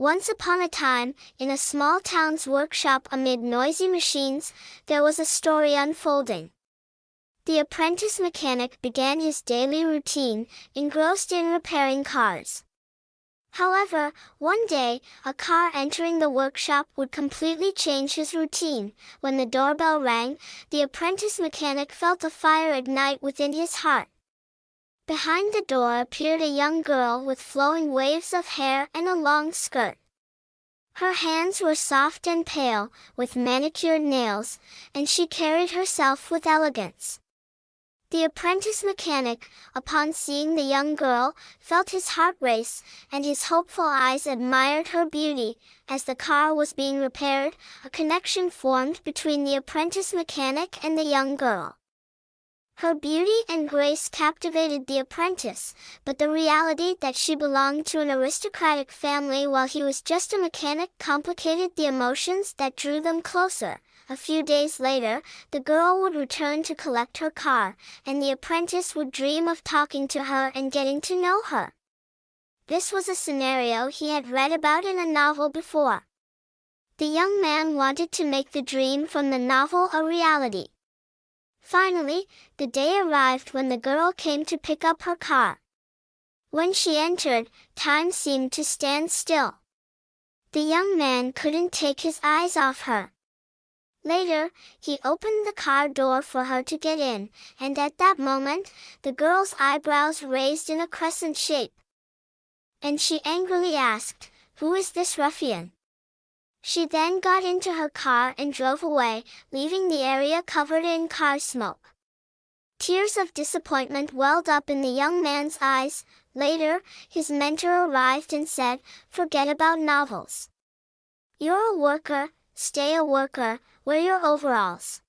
Once upon a time, in a small town's workshop amid noisy machines, there was a story unfolding. The apprentice mechanic began his daily routine, engrossed in repairing cars. However, one day, a car entering the workshop would completely change his routine. When the doorbell rang, the apprentice mechanic felt a fire ignite within his heart. Behind the door appeared a young girl with flowing waves of hair and a long skirt. Her hands were soft and pale, with manicured nails, and she carried herself with elegance. The apprentice mechanic, upon seeing the young girl, felt his heart race, and his hopeful eyes admired her beauty. As the car was being repaired, a connection formed between the apprentice mechanic and the young girl. Her beauty and grace captivated the apprentice, but the reality that she belonged to an aristocratic family while he was just a mechanic complicated the emotions that drew them closer. A few days later, the girl would return to collect her car, and the apprentice would dream of talking to her and getting to know her. This was a scenario he had read about in a novel before. The young man wanted to make the dream from the novel a reality. Finally, the day arrived when the girl came to pick up her car. When she entered, time seemed to stand still. The young man couldn't take his eyes off her. Later, he opened the car door for her to get in, and at that moment, the girl's eyebrows raised in a crescent shape. And she angrily asked, "Who is this ruffian?" She then got into her car and drove away, leaving the area covered in car smoke. Tears of disappointment welled up in the young man's eyes. Later, his mentor arrived and said, "Forget about novels. You're a worker, stay a worker, wear your overalls."